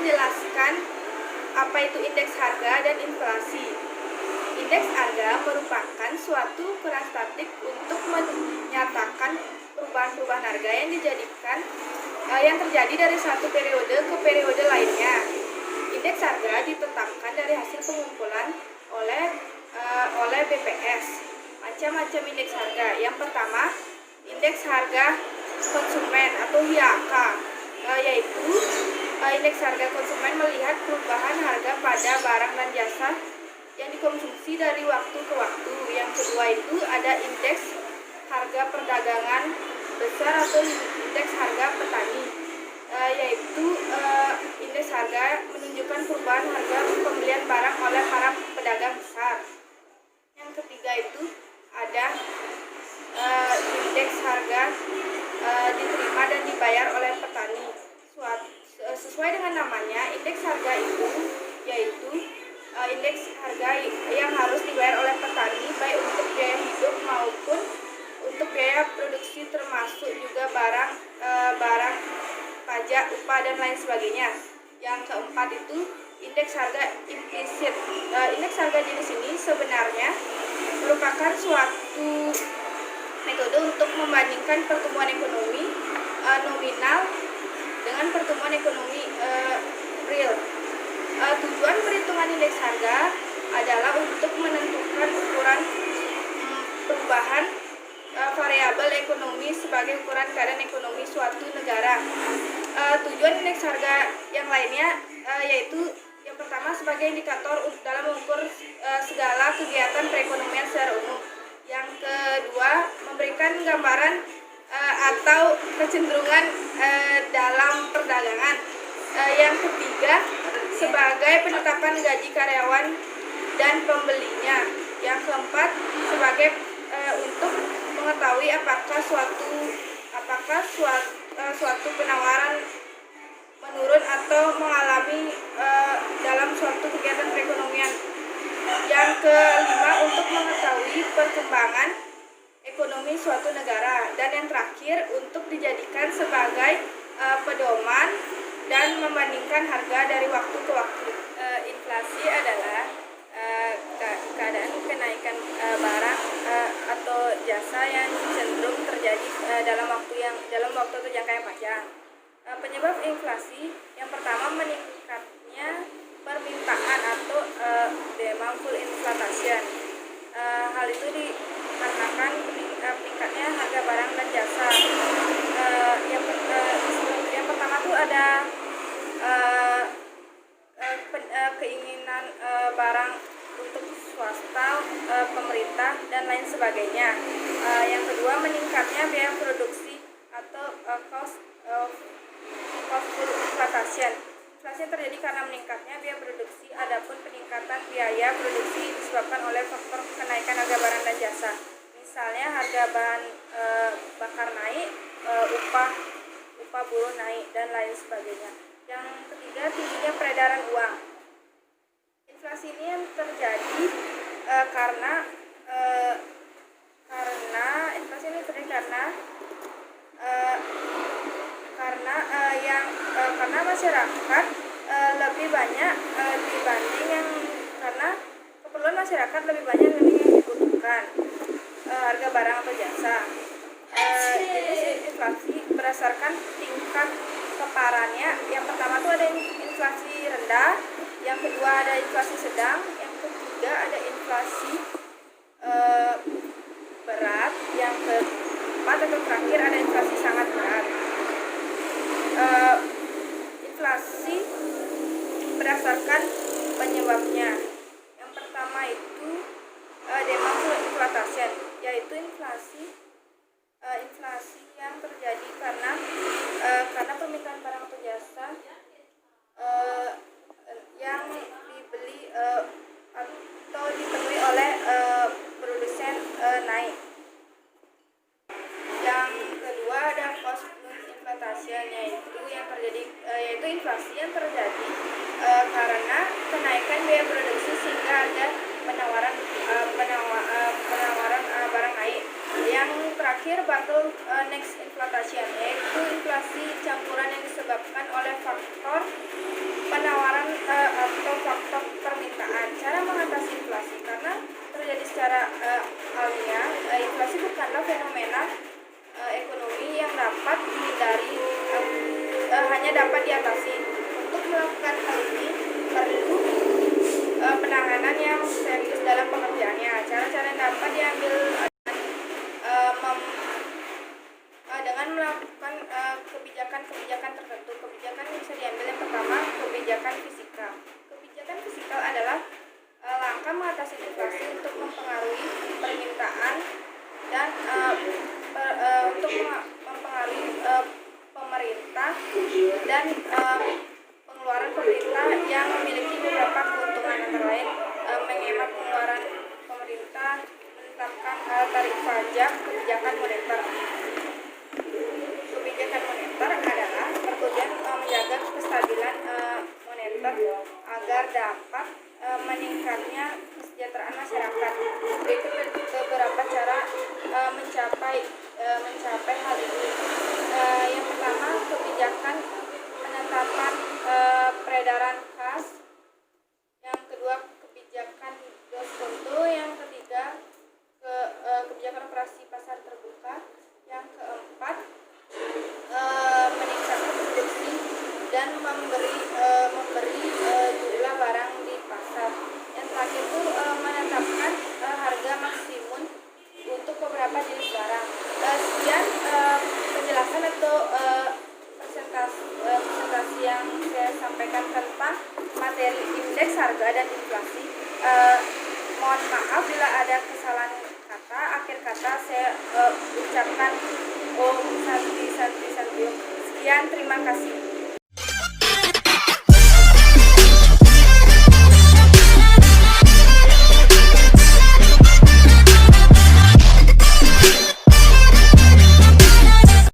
menjelaskan apa itu indeks harga dan inflasi. Indeks harga merupakan suatu ukuran statik untuk menyatakan perubahan-perubahan harga yang terjadi dari satu periode ke periode lainnya. Indeks harga ditetapkan dari hasil pengumpulan oleh BPS. Macam-macam indeks harga. Yang pertama, indeks harga konsumen atau IHK, yaitu indeks harga konsumen melihat perubahan harga pada barang dan jasa yang dikonsumsi dari waktu ke waktu. Yang kedua itu ada indeks harga perdagangan besar atau indeks harga petani, yaitu indeks harga menunjukkan perubahan harga pembelian barang oleh para pedagang besar. Yang ketiga itu ada indeks harga diterima dan dibayar oleh petani. Sesuai dengan namanya, indeks harga itu yaitu indeks harga yang harus dibayar oleh petani baik untuk biaya hidup maupun untuk biaya produksi, termasuk juga barang pajak, upah dan lain sebagainya. Yang keempat itu indeks harga implisit. Indeks harga jenis ini sebenarnya merupakan suatu metode untuk membandingkan pertumbuhan ekonomi nominal dengan pertumbuhan ekonomi real. Tujuan perhitungan indeks harga adalah untuk menentukan ukuran perubahan variabel ekonomi sebagai ukuran keadaan ekonomi suatu negara. Tujuan indeks harga yang lainnya yaitu yang pertama sebagai indikator dalam mengukur segala kegiatan perekonomian secara umum. Yang kedua, memberikan gambaran atau kecenderungan dalam perdagangan. Yang ketiga, sebagai penetapan gaji karyawan dan pembelinya. Yang keempat, sebagai untuk mengetahui apakah suatu penawaran menurun atau mengalami dalam suatu kegiatan perekonomian. Yang kelima, untuk mengetahui perkembangan ekonomi suatu negara. Dan yang terakhir, untuk dijadikan sebagai pedoman dan membandingkan harga dari waktu ke waktu. Inflasi adalah keadaan kenaikan barang atau jasa yang cenderung terjadi dalam waktu atau jangka yang panjang. Penyebab inflasi yang pertama, meningkatnya permintaan atau demand pull inflation. Hal itu dikarenakan meningkatnya harga barang dan jasa. Yang pertama tuh ada keinginan barang untuk swasta, pemerintah dan lain sebagainya. Yang kedua, meningkatnya biaya produksi atau cost pull inflation. Inflasi terjadi karena meningkatnya biaya produksi. Adapun peningkatan biaya produksi disebabkan oleh faktor kenaikan harga barang dan jasa. Misalnya harga bahan bakar naik, upah buruh naik dan lain sebagainya. Yang ketiga, tingginya peredaran uang. Inflasi ini yang terjadi karena masyarakat lebih banyak karena keperluan masyarakat lebih banyak yang dibutuhkan harga barang atau jasa. Jenis inflasi berdasarkan tingkat keparahannya. Yang pertama itu ada inflasi rendah, yang kedua ada inflasi sedang, yang ketiga ada inflasi berat, yang keempat atau terakhir ada inflasi sangat berat. Inflasi berdasarkan penyebabnya. Yang pertama itu demand pull inflation, yaitu inflasi yang terjadi karena permintaan barang atau jasa yang dibeli atau dipenuhi oleh produsen naik. Yang kedua ada cost plus inflation, yaitu inflasi yang terjadi karena kenaikan biaya produksi sehingga ada penawaran barang naik. Yang terakhir bottleneck inflation, yaitu inflasi campuran yang disebabkan oleh faktor fenomena ekonomi yang dapat dihindari hanya dapat diatasi. Untuk melakukan hal ini perlu penanganan yang serius dalam pengerjaannya. Cara-cara yang dapat diambil dengan melakukan kebijakan-kebijakan tertentu. Kebijakan yang bisa diambil yang pertama, kebijakan fiskal. Kebijakan fiskal adalah langkah mengatasi inflasi untuk mempengaruhi permintaan dan untuk mempengaruhi pemerintah dan pengeluaran pemerintah yang memiliki beberapa keuntungan, antara lain menghemat pengeluaran pemerintah, menetapkan tarif pajak. Kebijakan moneter. Kebijakan moneter adalah bertujuan menjaga kestabilan moneter agar dapat meningkatnya kesejahteraan masyarakat. Berikut beberapa cara mencapai hal ini. Yang pertama, kebijakan penetapan peredaran kas. Yang kedua, kebijakan diskonto. Yang ketiga, kebijakan operasi pasar terbuka. Yang keempat, meningkatkan produksi dan memberi jumlah barang di pasar. Yang terakhir itu menetapkan harga maksimum untuk beberapa jenis barang. Sekian penjelasan atau presentasi yang saya sampaikan tentang materi indeks harga dan inflasi. Mohon maaf bila ada kesalahan kata. Akhir kata saya ucapkan Om Santi. Sekian, terima kasih.